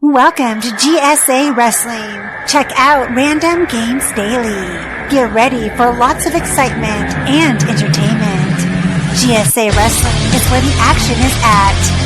Welcome to GSA Wrestling. Check out Random Games Daily. Get ready for lots of excitement and entertainment. GSA Wrestling is where the action is at.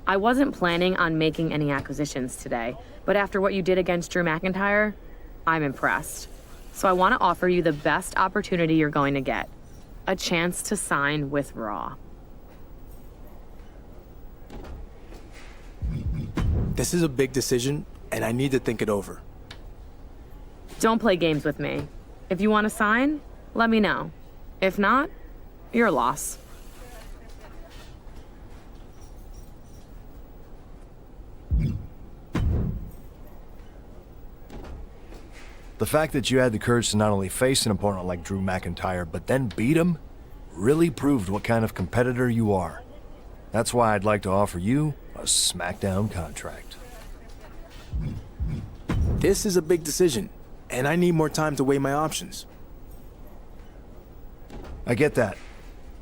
I wasn't planning on making any acquisitions today, but after what you did against Drew McIntyre, I'm impressed. So I want to offer you the best opportunity you're going to get. A chance to sign with Raw. This is a big decision, and I need to think it over. Don't play games with me. If you want to sign, let me know. If not, your loss. The fact that you had the courage to not only face an opponent like Drew McIntyre, but then beat him, really proved what kind of competitor you are. That's why I'd like to offer you a SmackDown contract. This is a big decision, and I need more time to weigh my options. I get that,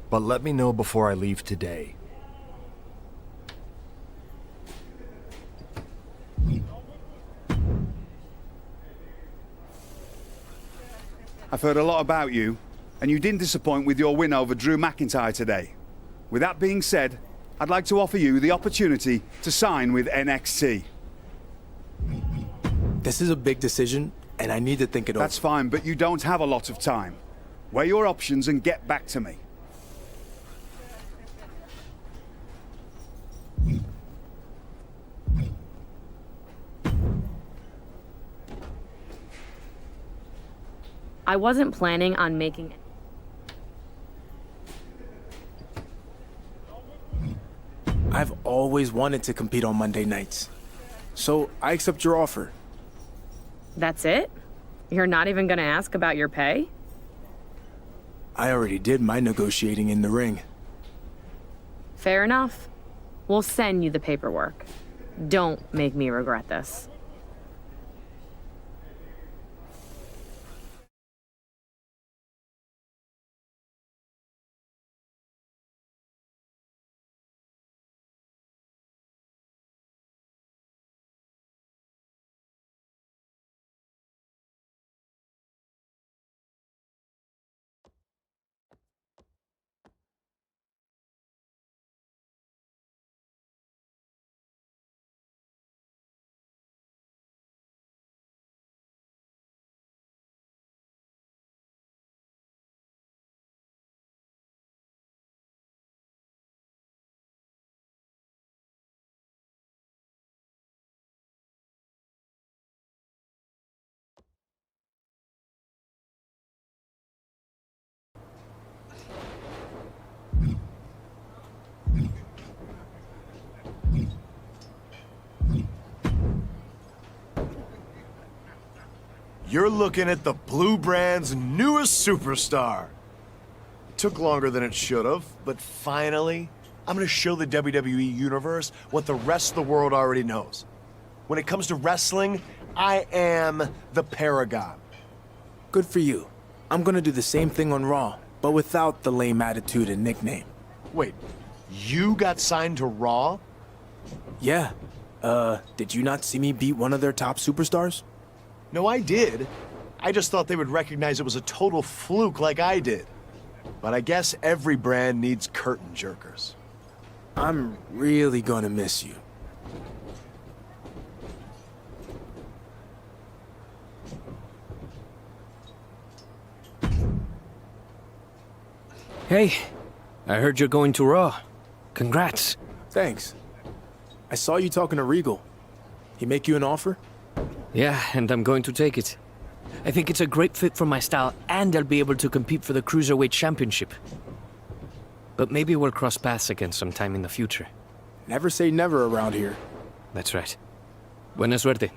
but let me know before I leave today. I've heard a lot about you, and you didn't disappoint with your win over Drew McIntyre today. With that being said, I'd like to offer you the opportunity to sign with NXT. This is a big decision, and I need to think it over. That's fine, but you don't have a lot of time. Weigh your options and get back to me. I wasn't planning on making it. I've always wanted to compete on Monday nights, so I accept your offer. That's it? You're not even gonna ask about your pay? I already did my negotiating in the ring. Fair enough. We'll send you the paperwork. Don't make me regret this. You're looking at the Blue Brand's newest superstar. It took longer than it should have, but finally, I'm gonna show the WWE Universe what the rest of the world already knows. When it comes to wrestling, I am the Paragon. Good for you. I'm gonna do the same thing on Raw, but without the lame attitude and nickname. Wait, you got signed to Raw? Yeah. Did you not see me beat one of their top superstars? No, I did. I just thought they would recognize it was a total fluke like I did. But I guess every brand needs curtain jerkers. I'm really gonna miss you. Hey, I heard you're going to Raw. Congrats. Thanks. I saw you talking to Regal. He make you an offer? Yeah, and I'm going to take it. I think it's a great fit for my style, and I'll be able to compete for the Cruiserweight Championship. But maybe we'll cross paths again sometime in the future. Never say never around here. That's right. Buena suerte.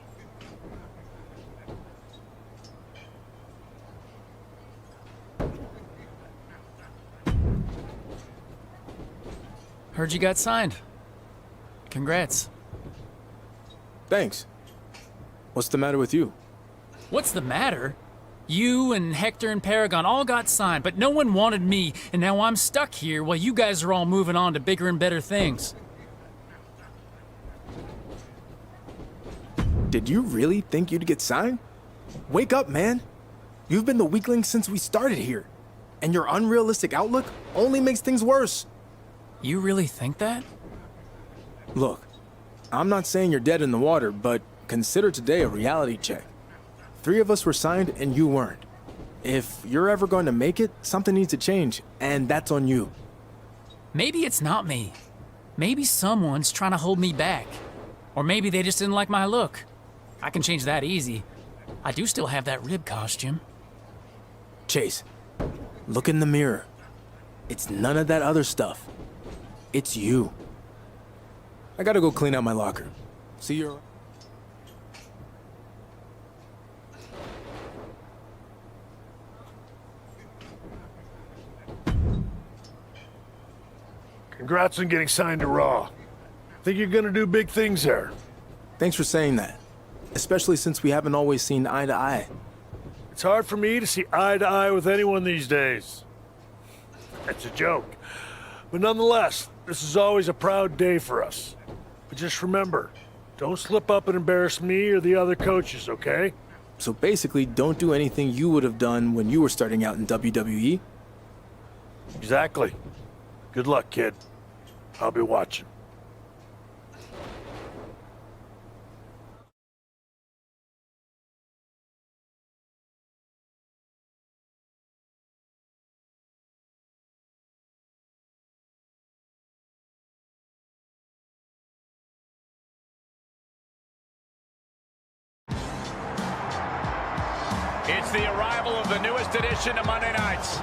Heard you got signed. Congrats. Thanks. What's the matter with you? What's the matter? You and Hector and Paragon all got signed, but no one wanted me, and now I'm stuck here while you guys are all moving on to bigger and better things. Did you really think you'd get signed? Wake up, man. You've been the weakling since we started here, and your unrealistic outlook only makes things worse. You really think that? Look, I'm not saying you're dead in the water, but consider today a reality check. 3 of us were signed and you weren't. If you're ever going to make it, something needs to change, and that's on you. Maybe it's not me. Maybe someone's trying to hold me back. Or maybe they just didn't like my look. I can change that easy. I do still have that rib costume. Chase, look in the mirror. It's none of that other stuff. It's you. I gotta go clean out my locker. See you around. Congrats on getting signed to Raw. Think you're gonna do big things there. Thanks for saying that, especially since we haven't always seen eye to eye. It's hard for me to see eye to eye with anyone these days. It's a joke. But nonetheless, this is always a proud day for us. But just remember, don't slip up and embarrass me or the other coaches, okay? So basically, don't do anything you would have done when you were starting out in WWE. Exactly. Good luck, kid. I'll be watching. It's the arrival of the newest edition of Monday Nights.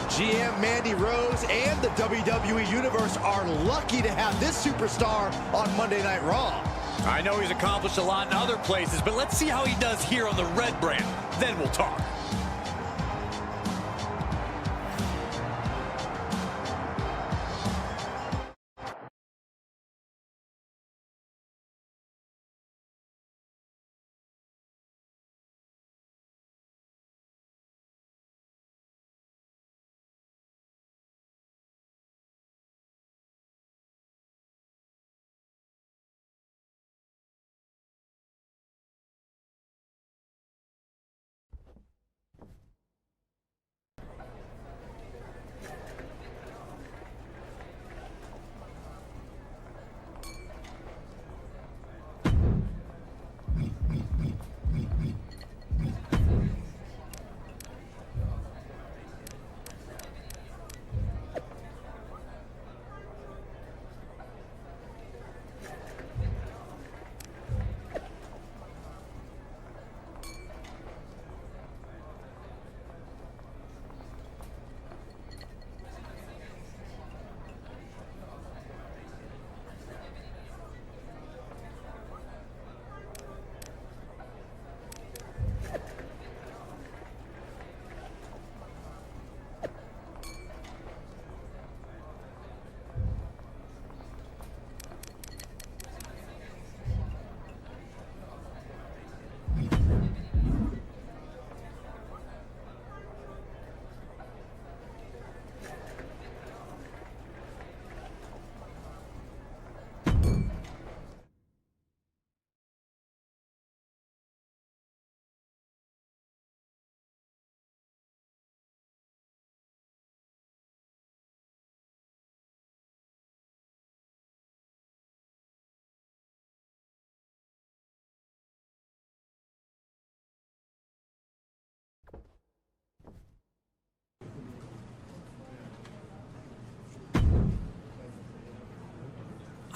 GM Mandy Rose and the WWE Universe are lucky to have this superstar on Monday Night Raw. I know he's accomplished a lot in other places, but let's see how he does here on the Red brand. Then we'll talk.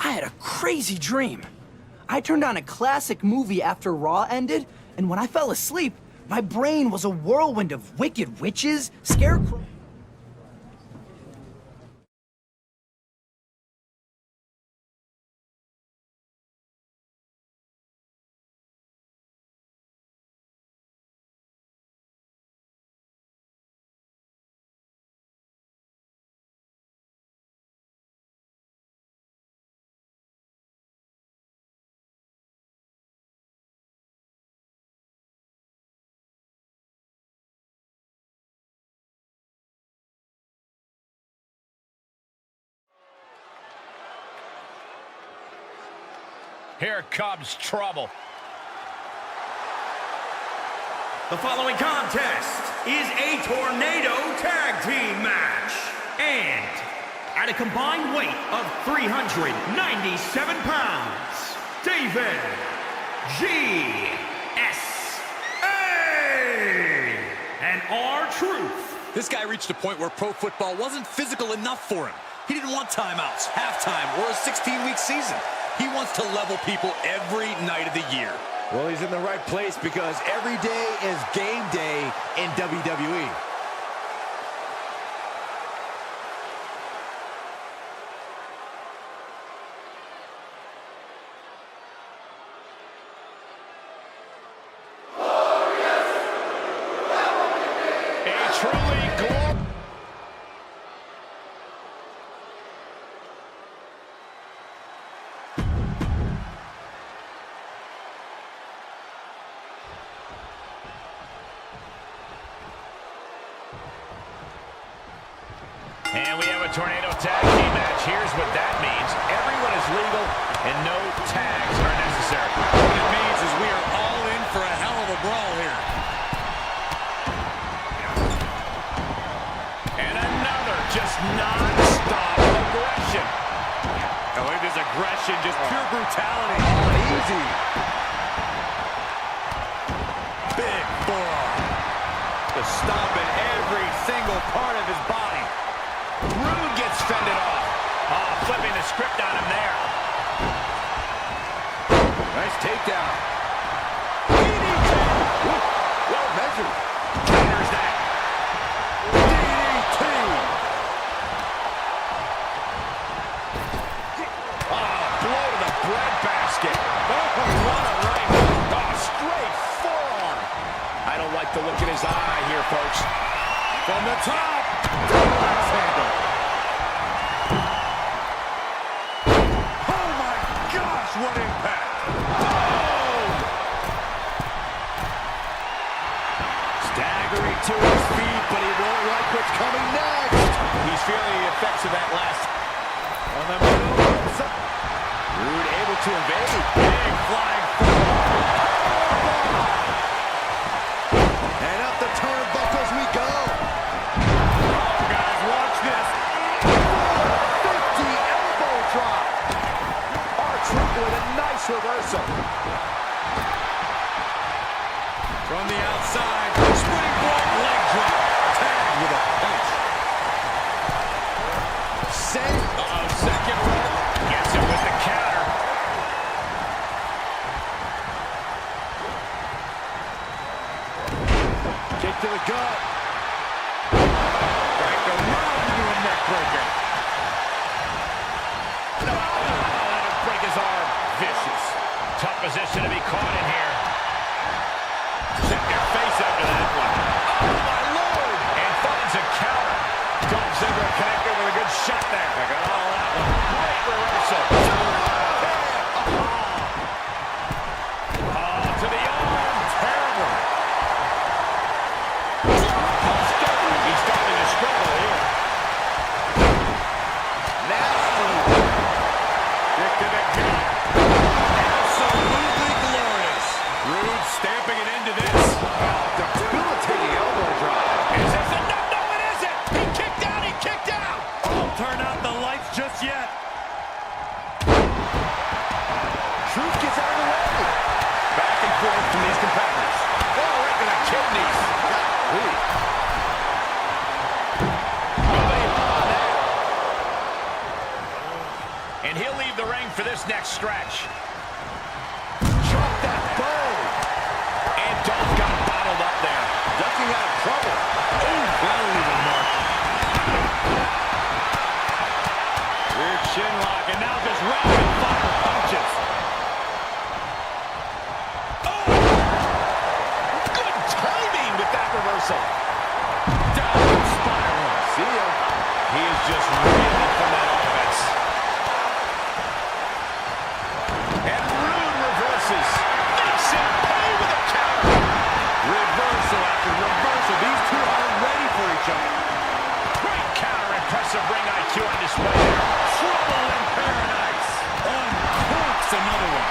I had a crazy dream. I turned on a classic movie after Raw ended, and when I fell asleep, my brain was a whirlwind of wicked witches, scarecrows. Here comes trouble. The following contest is a tornado tag team match. And at a combined weight of 397 pounds, David G.S.A. and R-Truth. This guy reached a point where pro football wasn't physical enough for him. He didn't want timeouts, halftime, or a 16-week season. He wants to level people every night of the year. Well, he's in the right place because every day is game day in WWE. And we have a Tornado Tag Team match. Here's what that means. Everyone is legal, and no tags are necessary. What it means is we are all in for a hell of a brawl here. And another just non-stop aggression. Oh, look at this aggression, just pure brutality. Oh, easy. Big forearm. Just stomping every single part of his body. Rude gets fended off. Oh, flipping the script on him there. Nice takedown. DDT. Well measured. Counters that. DDT. Oh, blow to the breadbasket. Oh, what a right. Oh, straight forearm. I don't like the look in his eye here, folks. From the top. Double axe handle. What impact! Oh! Staggering to his feet, but he won't like what's coming next. He's feeling the effects of that last. On the move. Rude able to evade. Big flying forearm. And up the turnbuckles we go. Oh, guys, watch this. 50 elbow drop. With a nice reversal. From the outside, spinning block leg drop. Tag with a punch. Second rope. Gets it with the counter. Kick to the gut. Franco Mountain into a neck breaker. Vicious. Tough position to be caught in here. Check your face after that one. Oh, my Lord! And finds a counter. Dolph Ziggler connected with a good shot there. I got all that one. Great reversal. Oh, to the arm. Terrible. He's starting to struggle here. Nasty. Kick to the gut. Absolutely glorious. Rude stamping an end to this. Debilitating elbow drop. Is this a no? No, it isn't. He kicked out. He kicked out. Don't turn out the lights just yet. Truth gets out of the way. Back and forth from these competitors. Oh, right to the kidneys. Ooh. And he'll leave the ring for this next stretch. Drop that bow. And Dolph got bottled up there. Ducking out of trouble. Oh, that'll leave a mark. Rear chin lock, and now just rapid fire punches. Oh! Good timing with that reversal. Down spiral. See ya. He is just reeling from that offense. And Rude reverses. Makes him pay with a counter. Reversal after reversal. These two are ready for each other. Great counter. Impressive ring IQ on display there. Trouble in paradise. Uncorks another one.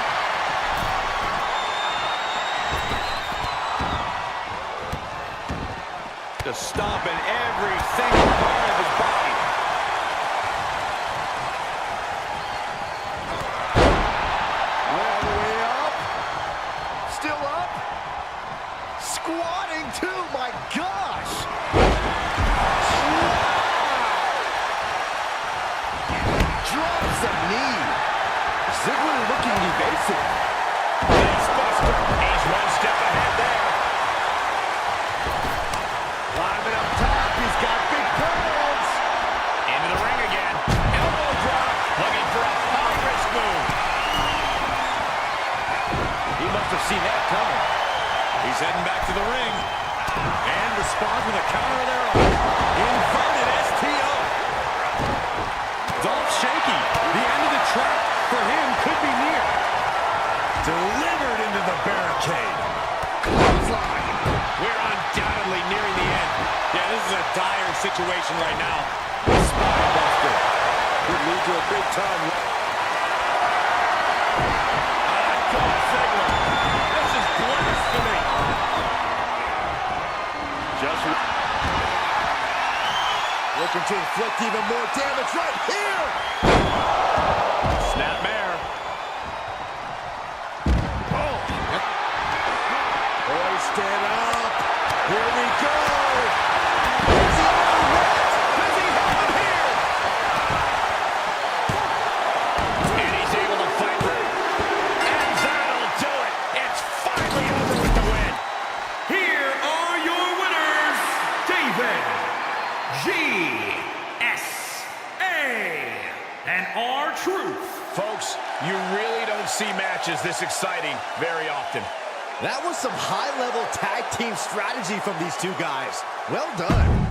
Just stomping every single part of his body. looking evasive. Facebuster. He's one step ahead there. Climbing up top. He's got big plans. Into the ring again. Elbow drop. Looking for a high-risk move. He must have seen that coming. He's heading back to the ring. And responds with a counter of their own. Inverted STO. Dolph shaky. The end of the track for him could be near. Delivered into the barricade. Clothesline. We're undoubtedly nearing the end. Yeah, this is a dire situation right now. Spinebuster. Could lead to a big time. This is blasphemy. Just Looking to inflict even more damage right here. Snapmare. Oh. Hoisted up. Here we go. Does he have him here? And he's able to fight through. And that'll do it. It's finally over with the win. Here are your winners, David G.S.A. and R-Truth. Folks, you really don't see matches this exciting very often. That was some high-level tag team strategy from these two guys. Well done.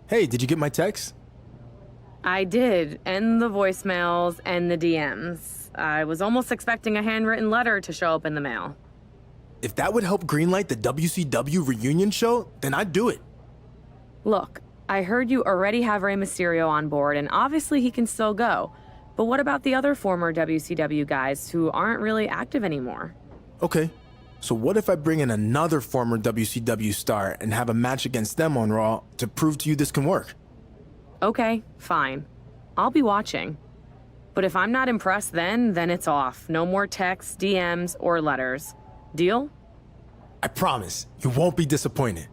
Hey, did you get my text? I did, and the voicemails and the DMs. I was almost expecting a handwritten letter to show up in the mail. If that would help greenlight the WCW reunion show, then I'd do it. Look, I heard you already have Rey Mysterio on board, and obviously he can still go. But what about the other former WCW guys who aren't really active anymore? Okay, so what if I bring in another former WCW star and have a match against them on Raw to prove to you this can work? Okay, fine. I'll be watching. But if I'm not impressed then it's off. No more texts, DMs, or letters. Deal? I promise, you won't be disappointed.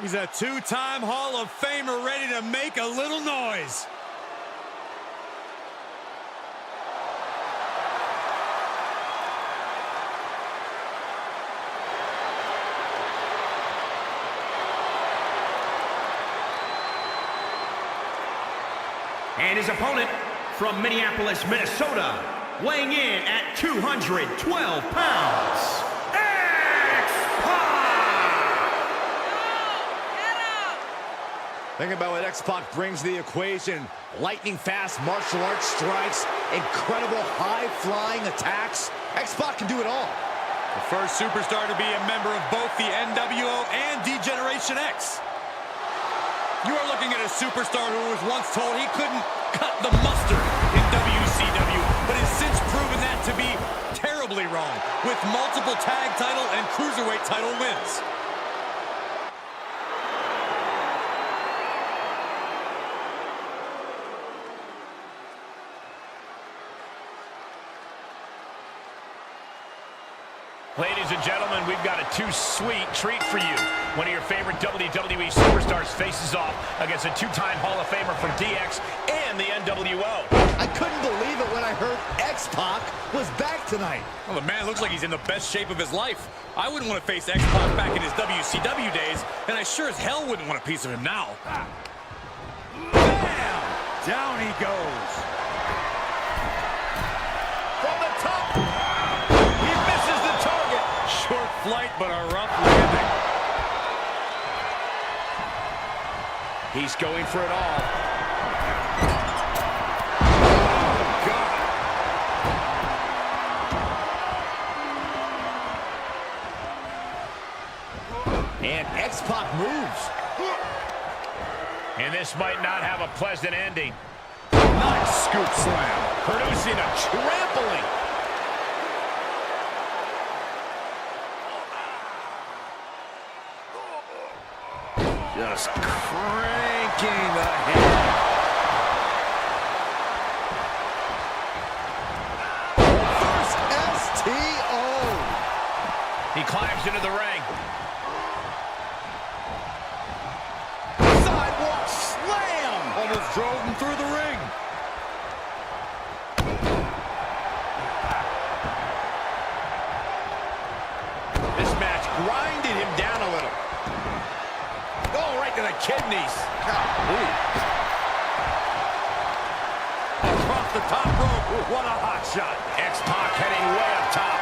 He's a two-time Hall of Famer ready to make a little noise. And his opponent from Minneapolis, Minnesota, weighing in at 212 pounds, Think about what X-Pac brings to the equation. Lightning-fast martial arts strikes, incredible high-flying attacks. X-Pac can do it all. The first superstar to be a member of both the NWO and D-Generation X. You are looking at a superstar who was once told he couldn't cut the mustard in WCW, but has since proven that to be terribly wrong, with multiple tag title and cruiserweight title wins. Ladies and gentlemen, we've got a too-sweet treat for you. One of your favorite WWE superstars faces off against a two-time Hall of Famer from DX and the NWO. I couldn't believe it when I heard X-Pac was back tonight. Well, the man looks like he's in the best shape of his life. I wouldn't want to face X-Pac back in his WCW days, and I sure as hell wouldn't want a piece of him now. bam! Down he goes. From the top! He misses the target! Short flight, but a rough landing. He's going for it all. Oh, God! And X-Pac moves. And this might not have a pleasant ending. Nice scoop slam, producing a trampling. Just cranking the head. First STO. He climbs into the ring. Sidewalk slam. Almost drove him through the ring. This match grinded him down a little. Oh, right to the kidneys. Golly. Across the top rope. What a hot shot. X-Pac heading way up top.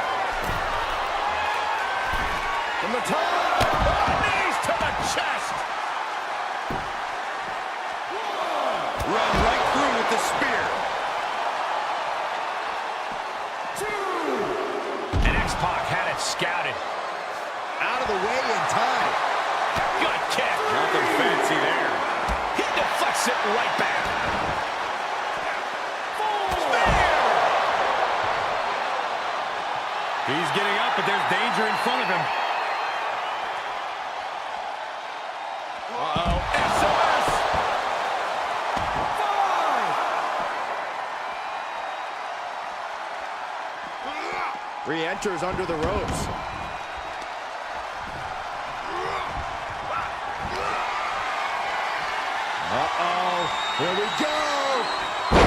From the top. Knees to the chest. Run right through with the spear. And X-Pac had it scouted. Out of the way in time. Good kick. Nothing fancy there. He deflects it right back. Spear! He's getting up, but there's danger in front of him. Re-enters under the ropes. Uh-oh. Here we go. 10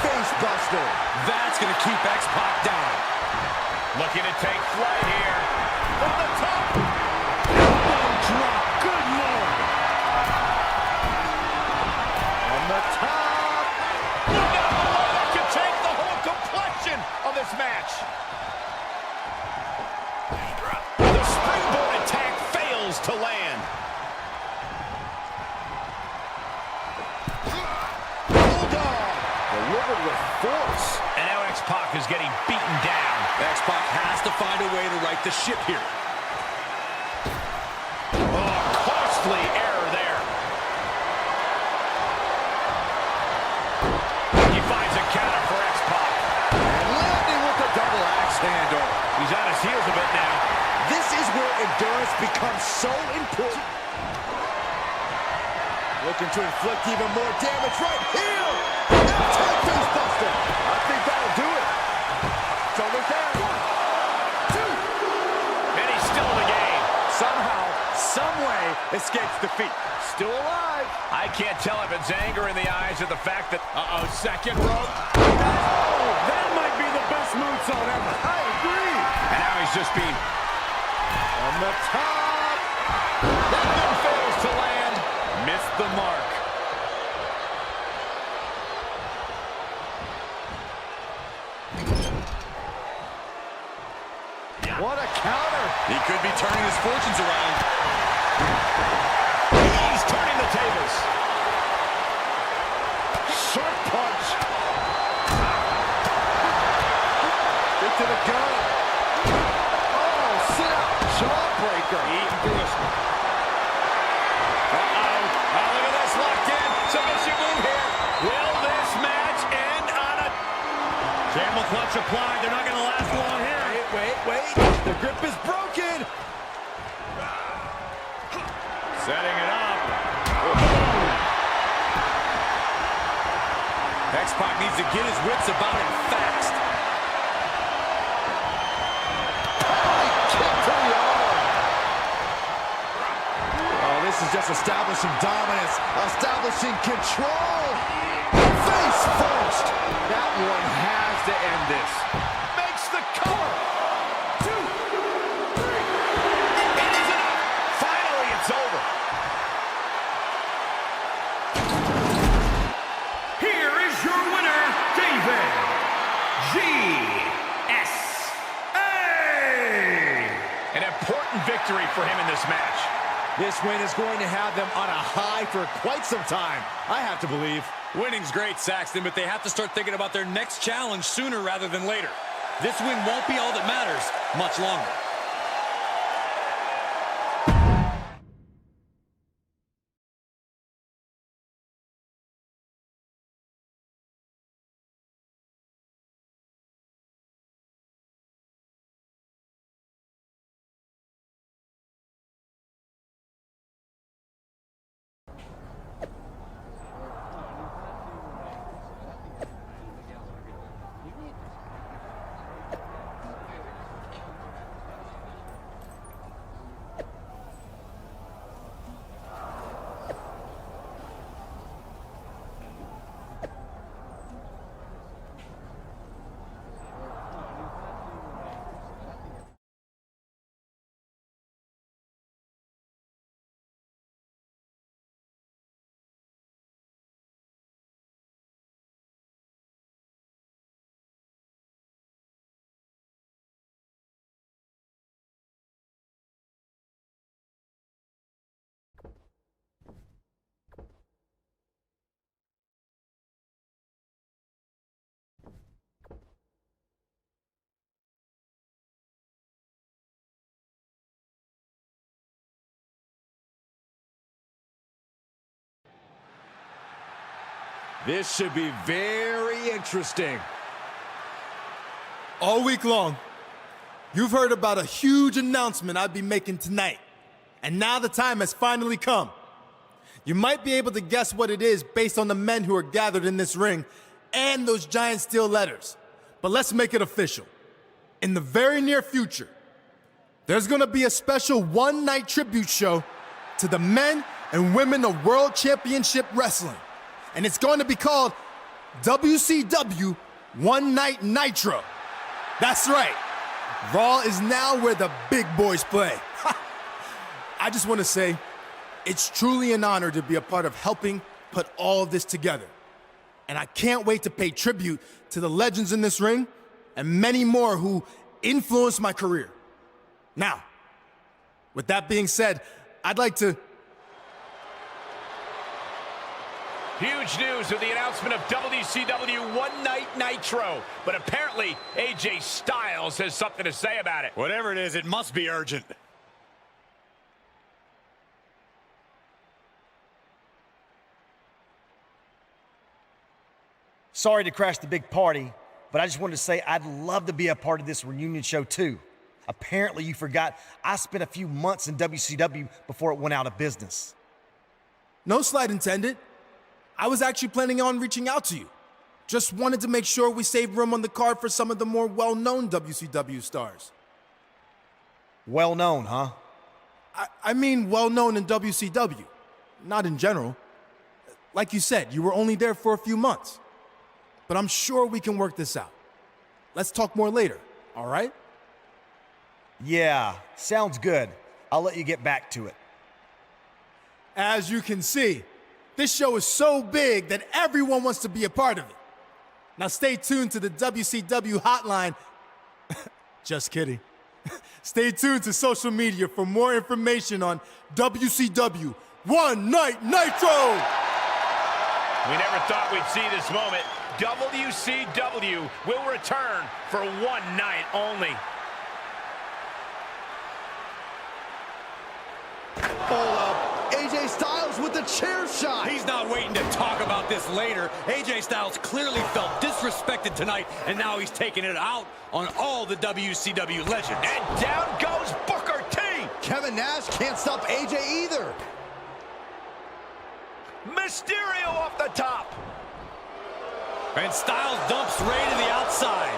face buster. That's going to keep X-Pac down. Looking to take flight here. From the top. Elbow drop. Good lord. On the top. Look down below. That could change the whole complexion of this match. The springboard attack fails to land. Bulldog. Delivered with force. And now X-Pac is getting beaten down. X-Pac has to find a way to right the ship here. Oh, costly error there. He finds a counter for X-Pac. And landing with the double axe handle. He's on his heels a bit now. This is where endurance becomes so important. Looking to inflict even more damage right here. F10 face buster. I think that'll do it. It's over there. 1, 2. And he's still in the game. Somehow, someway, escapes defeat. Still alive. I can't tell if it's anger in the eyes or the fact that, second rope. Oh, that might be the best moonsault ever. I agree. And now he's just being On the top. that one fails to land. Missed the mark. What a counter. He could be turning his fortunes around. He's turning the tables. Sharp punch. Into the gun. Oh, sit out. Jawbreaker. Eating through his... Uh-oh. Oh, look at this. Locked in. Submission move here. Will this match end on a... Camel clutch applied. They're not going to last long here. Wait. The grip is broken. Setting it up. X-Pac needs to get his wits about him fast. Kick to the arm. Oh, this is just establishing dominance, establishing control. Face first. That one has to end this. Makes the cover. 2, 3. It is enough. Finally, it's over. Here is your winner, David G.S.A. An important victory for him in this match. This win is going to have them on a high for quite some time, I have to believe. Winning's great, Saxton, but they have to start thinking about their next challenge sooner rather than later. This win won't be all that matters much longer. This should be very interesting. All week long, you've heard about a huge announcement I'd be making tonight. And now the time has finally come. You might be able to guess what it is based on the men who are gathered in this ring and those giant steel letters. But let's make it official. in the very near future, there's gonna be a special one-night tribute show to the men and women of World Championship Wrestling. And it's going to be called WCW One Night Nitro. That's right. Raw is now where the big boys play. I just want to say, it's truly an honor to be a part of helping put all of this together. And I can't wait to pay tribute to the legends in this ring and many more who influenced my career. Now, with that being said, I'd like to... Huge news with the announcement of WCW One Night Nitro. But apparently, AJ Styles has something to say about it. Whatever it is, it must be urgent. Sorry to crash the big party, but I just wanted to say I'd love to be a part of this reunion show too. Apparently you forgot I spent a few months in WCW before it went out of business. No slight intended. I was actually planning on reaching out to you. Just wanted to make sure we saved room on the card for some of the more well-known WCW stars. Well-known, huh? I mean well-known in WCW, not in general. Like you said, you were only there for a few months. But I'm sure we can work this out. Let's talk more later, all right? Yeah, sounds good. I'll let you get back to it. As you can see, this show is so big that everyone wants to be a part of it. Now stay tuned to the WCW hotline. Just kidding. Stay tuned to social media for more information on WCW One Night Nitro! We never thought we'd see this moment. WCW will return for one night only. Hold up. AJ Styles with the chair shot. He's not waiting to talk about this later. AJ Styles clearly felt disrespected tonight, and now he's taking it out on all the WCW legends. And down goes Booker T. Kevin Nash can't stop AJ either. Mysterio off the top. And Styles dumps Ray to the outside.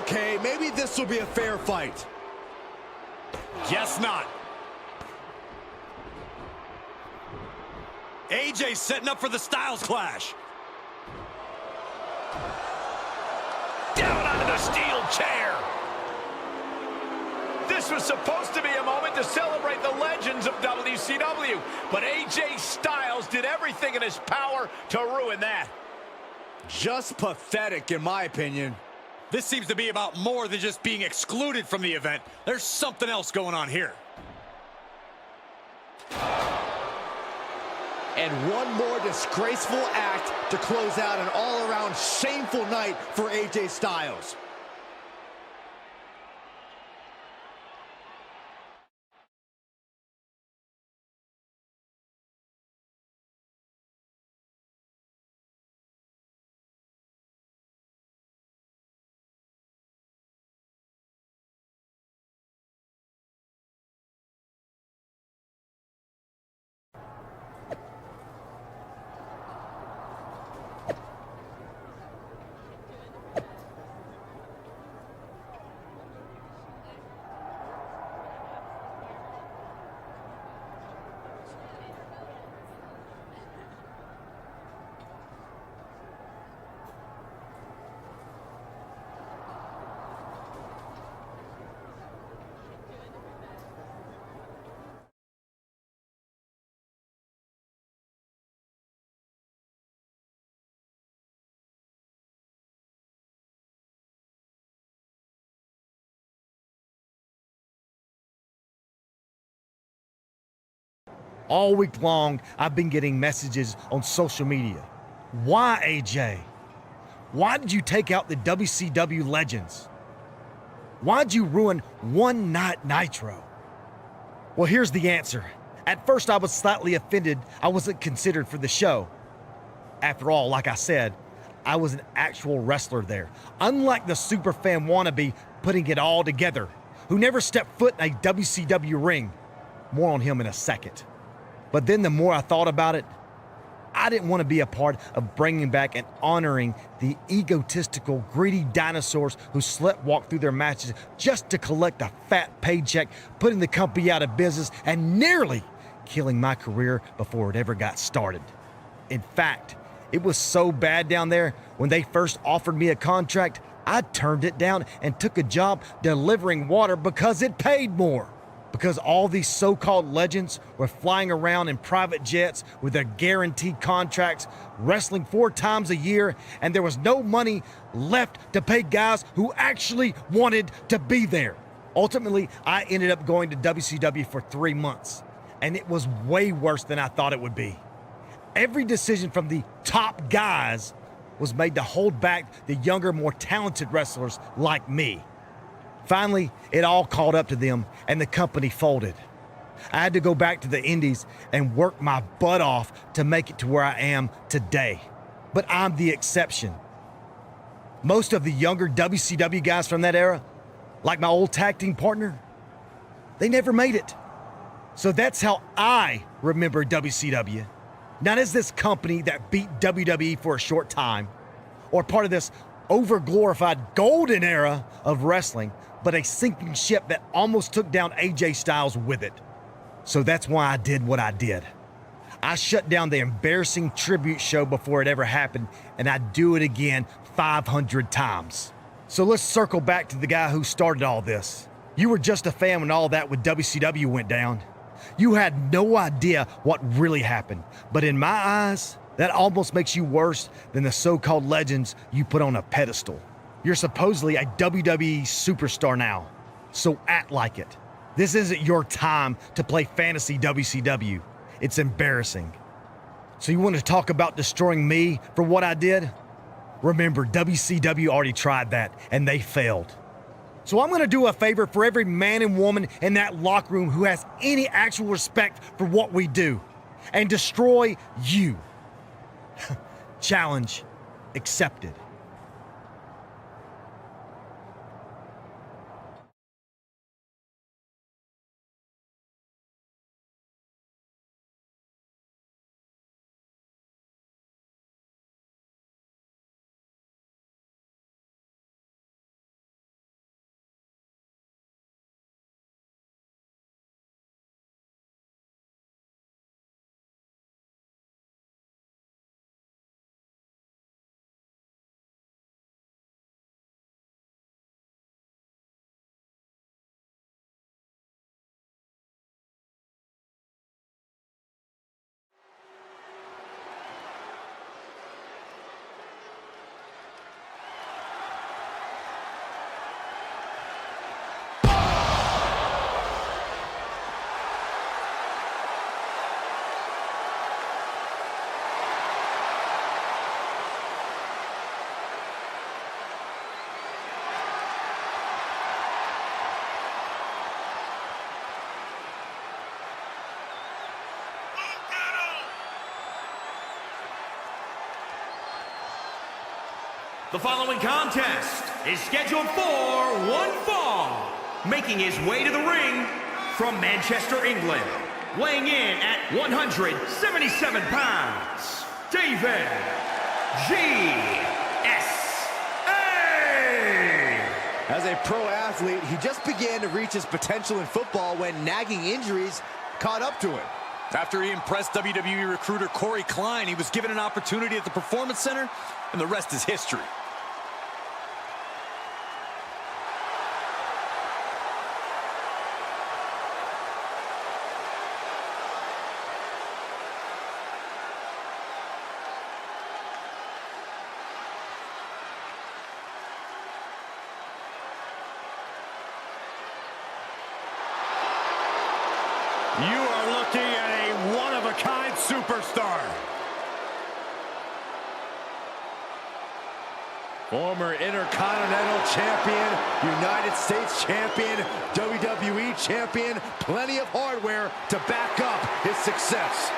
Okay, maybe this will be a fair fight. Guess not. AJ setting up for the Styles Clash. Down onto the steel chair. This was supposed to be a moment to celebrate the legends of WCW, but AJ Styles did everything in his power to ruin that. Just pathetic, in my opinion. This seems to be about more than just being excluded from the event. There's something else going on here. And one more disgraceful act to close out an all-around shameful night for AJ Styles. All week long, I've been getting messages on social media. Why, AJ? Why did you take out the WCW legends? Why'd you ruin One Night Nitro? Well, here's the answer. At first, I was slightly offended I wasn't considered for the show. After all, like I said, I was an actual wrestler there, unlike the superfan wannabe putting it all together, who never stepped foot in a WCW ring. More on him in a second. But then the more I thought about it, I didn't want to be a part of bringing back and honoring the egotistical, greedy dinosaurs who sleptwalk through their matches just to collect a fat paycheck, putting the company out of business and nearly killing my career before it ever got started. In fact, it was so bad down there, when they first offered me a contract, I turned it down and took a job delivering water because it paid more. Because all these so-called legends were flying around in private jets with their guaranteed contracts, wrestling 4 times a year, and there was no money left to pay guys who actually wanted to be there. Ultimately, I ended up going to WCW for 3 months, and it was way worse than I thought it would be. Every decision from the top guys was made to hold back the younger, more talented wrestlers like me. Finally, it all caught up to them, and the company folded. I had to go back to the Indies and work my butt off to make it to where I am today. But I'm the exception. Most of the younger WCW guys from that era, like my old tag team partner, they never made it. So that's how I remember WCW. Not as this company that beat WWE for a short time, or part of this over-glorified golden era of wrestling, but a sinking ship that almost took down AJ Styles with it. So that's why I did what I did. I shut down the embarrassing tribute show before it ever happened, and I'd do it again 500 times. So let's circle back to the guy who started all this. You were just a fan when all that with WCW went down. You had no idea what really happened, but in my eyes, that almost makes you worse than the so-called legends you put on a pedestal. You're supposedly a WWE superstar now, so act like it. This isn't your time to play fantasy WCW. It's embarrassing. So you want to talk about destroying me for what I did? Remember, WCW already tried that, and they failed. So I'm going to do a favor for every man and woman in that locker room who has any actual respect for what we do, and destroy you. Challenge accepted. The following contest is scheduled for one fall. Making his way to the ring from Manchester, England, weighing in at 177 pounds, David G.S.A. As a pro athlete, he just began to reach his potential in football when nagging injuries caught up to him. After he impressed WWE recruiter Corey Klein, he was given an opportunity at the Performance Center, and the rest is history. You are looking at a one-of-a-kind superstar. Former Intercontinental Champion, United States Champion, WWE Champion, plenty of hardware to back up his success.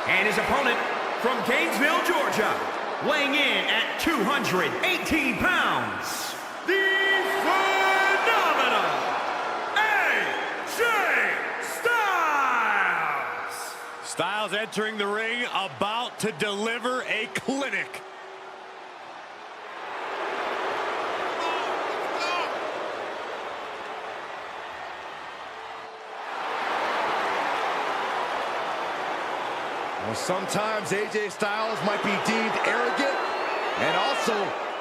And his opponent from Gainesville, Georgia, weighing in at 218 pounds, the phenomenal AJ Styles! Styles entering the ring, about to deliver a clinic. Well, sometimes AJ Styles might be deemed arrogant and also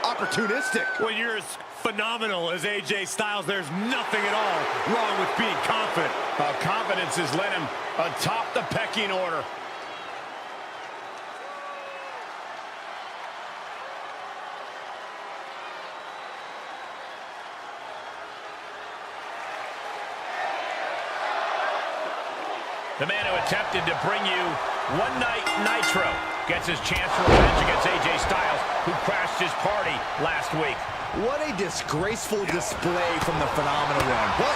opportunistic. When you're as phenomenal as AJ Styles, there's nothing at all wrong with being confident. Confidence has led him atop the pecking order. The man who attempted to bring you One Night Nitro gets his chance for revenge against AJ Styles, who crashed his party last week. What a disgraceful display from the Phenomenal One. But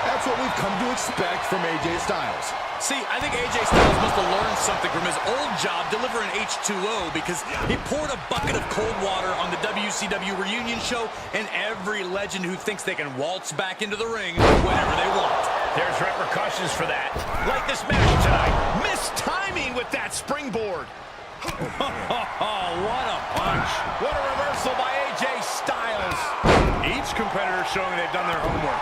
that's what we've come to expect from AJ Styles. See, I think AJ Styles must have learned something from his old job delivering H2O, because he poured a bucket of cold water on the WCW reunion show, and every legend who thinks they can waltz back into the ring whenever they want. There's repercussions for that. Like this match tonight. Missed timing with that springboard. What a punch. What a reversal by AJ Styles. Each competitor showing they've done their homework.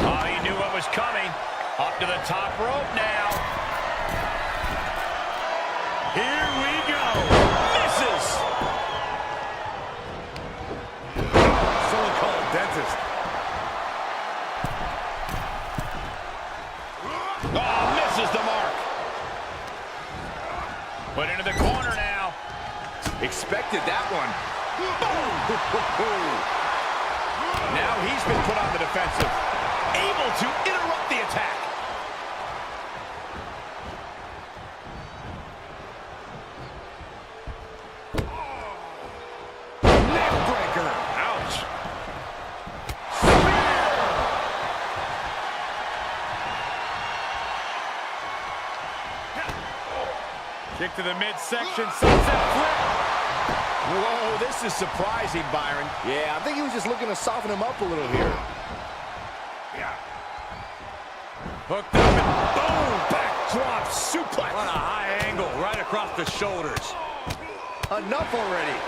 Oh, he knew what was coming. Up to the top rope now. Here we go. Misses. Someone call a dentist. Oh, misses the mark. Put into the corner now. Expected that one. Boom. Now he's been put on the defensive. Able to interrupt the attack. Neckbreaker. Ouch. Kick to the midsection, sunset flip. Whoa, this is surprising, Byron. Yeah, I think he was just looking to soften him up a little here. Hooked up and boom! Backdrop suplex. On a high angle right across the shoulders. Enough already.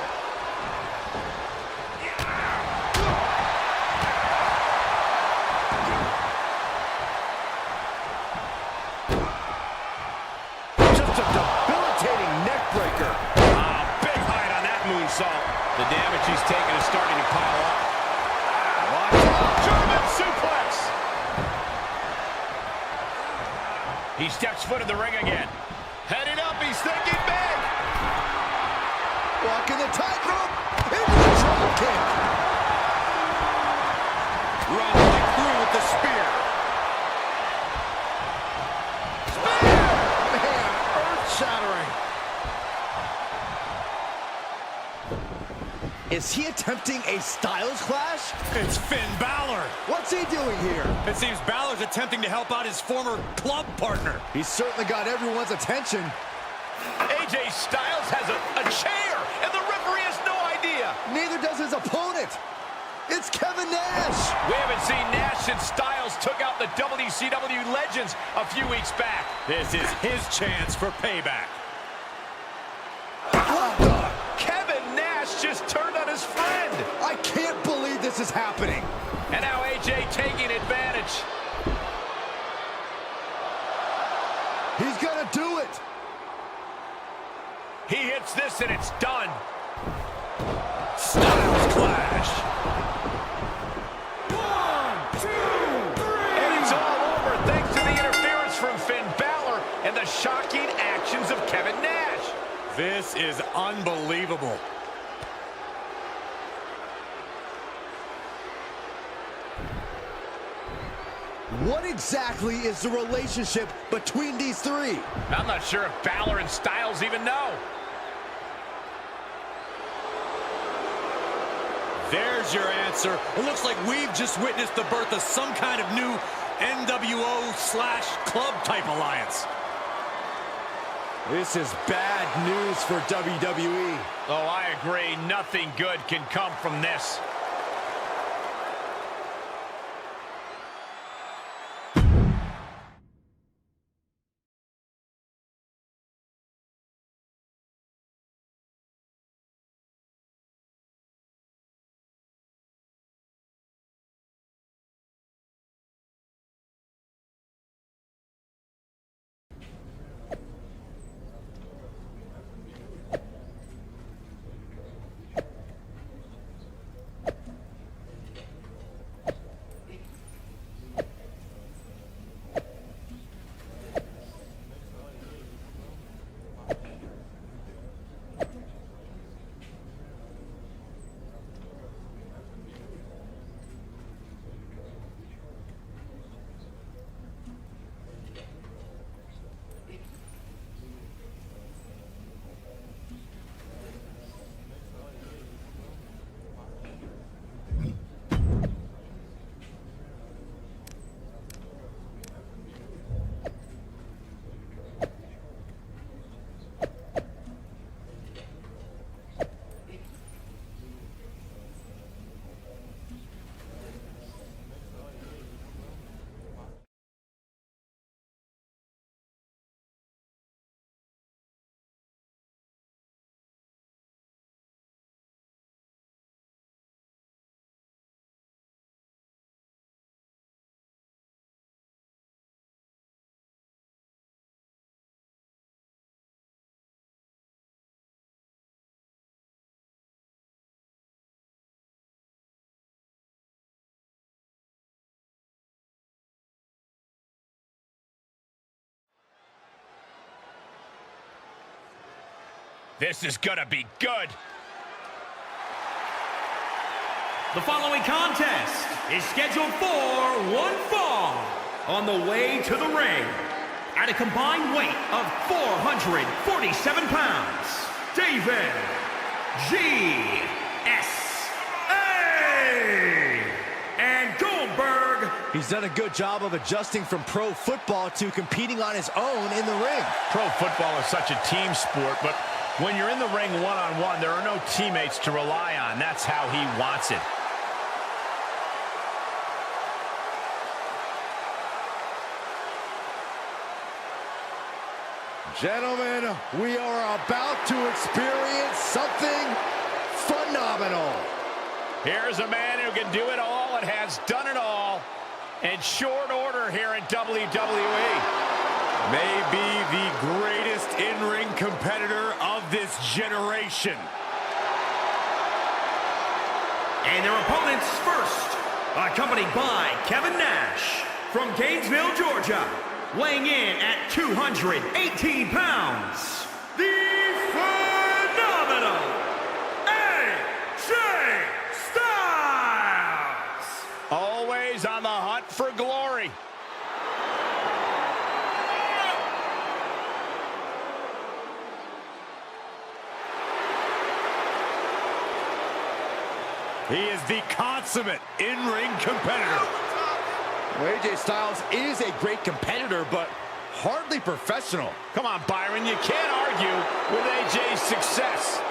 Just a debilitating neck breaker. Big height on that moonsault. The damage he's taken is starting to pile up. Watch out. German suplex. He steps foot in the ring again. Heading up, he's thinking big. Walking the tightrope into the drop kick. Run right through with the spear. Spear! Man, earth-shattering. Is he attempting a Styles Clash? It's Finn Balor. What's he doing here? It seems Balor's attempting to help out his former club partner. He's certainly got everyone's attention. AJ Styles has a chair, and the referee has no idea. Neither does his opponent. It's Kevin Nash. We haven't seen Nash since Styles took out the WCW legends a few weeks back. This is his chance for payback. Kevin Nash just turned on his friend. I can't believe this is happening. And now AJ taking advantage. He's gonna do it. He hits this and it's done. Styles Clash. 1, 2, 3. And it's all over thanks to the interference from Finn Balor and the shocking actions of Kevin Nash. This is unbelievable. What exactly is the relationship between these three? I'm not sure if Balor and Styles even know. There's your answer. It looks like we've just witnessed the birth of some kind of new NWO/club type alliance. This is bad news for WWE. Oh, I agree. Nothing good can come from this. This is gonna be good. The following contest is scheduled for one fall. On the way to the ring, at a combined weight of 447 pounds, David G.S.A. and Goldberg. He's done a good job of adjusting from pro football to competing on his own in the ring. Pro football is such a team sport, but when you're in the ring one-on-one, there are no teammates to rely on. That's how he wants it. Gentlemen, we are about to experience something phenomenal. Here's a man who can do it all and has done it all in short order here in WWE. Maybe the greatest in-ring competitor of this generation. And their opponents first, accompanied by Kevin Nash from Gainesville, Georgia, weighing in at 218 pounds, the phenomenal AJ Styles! Always on the hunt for glory. He is the consummate in-ring competitor. Well, AJ Styles is a great competitor, but hardly professional. Come on, Byron, you can't argue with AJ's success.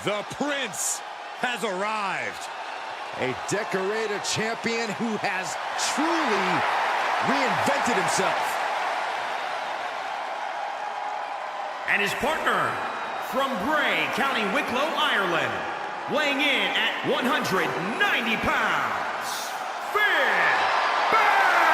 The Prince has arrived. A decorated champion who has truly reinvented himself. And his partner from Bray, County Wicklow, Ireland, weighing in at 190 pounds, Finn Balor!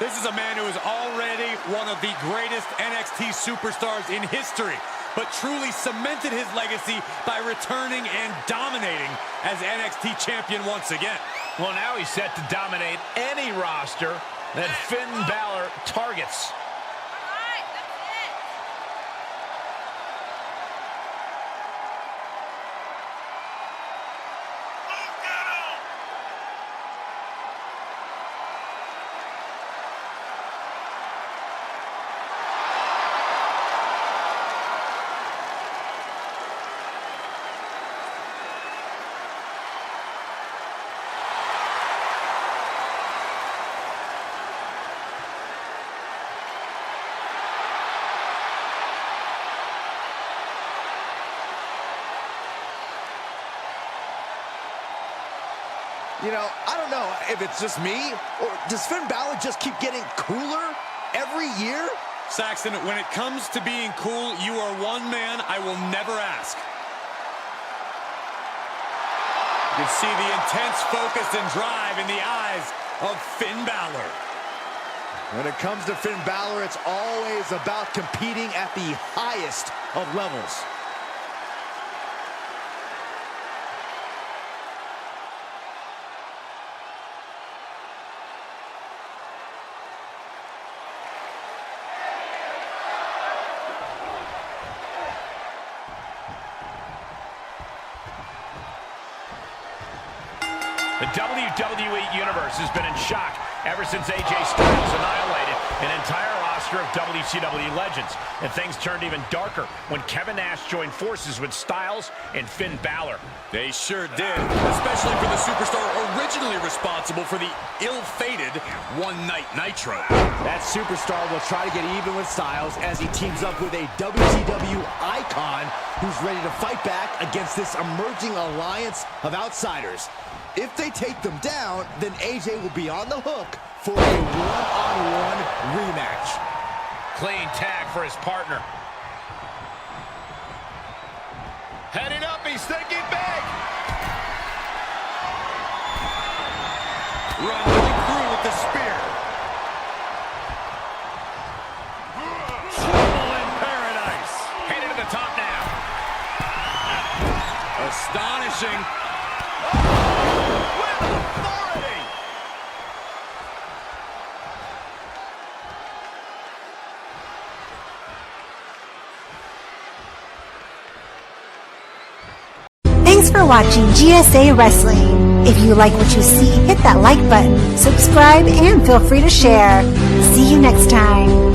This is a man who is already one of the greatest NXT superstars in history, but truly cemented his legacy by returning and dominating as NXT champion once again. Well, now he's set to dominate any roster that Finn Balor targets. You know, I don't know if it's just me, or does Finn Balor just keep getting cooler every year? Saxton, when it comes to being cool, you are one man I will never ask. You can see the intense focus and drive in the eyes of Finn Balor. When it comes to Finn Balor, it's always about competing at the highest of levels. The WWE Universe has been in shock ever since AJ Styles annihilated an entire roster of WCW legends. And things turned even darker when Kevin Nash joined forces with Styles and Finn Balor. They sure did, especially for the superstar originally responsible for the ill-fated One Night Nitro. That superstar will try to get even with Styles as he teams up with a WCW icon who's ready to fight back against this emerging alliance of outsiders. If they take them down, then AJ will be on the hook for a one-on-one rematch. Clean tag for his partner. Heading up, he's thinking big. Running through with the spear. Trouble in paradise. Headed to the top now. Astonishing. With authority. Thanks for watching GSA Wrestling. If you like what you see, hit that like button, subscribe, and feel free to share. See you next time.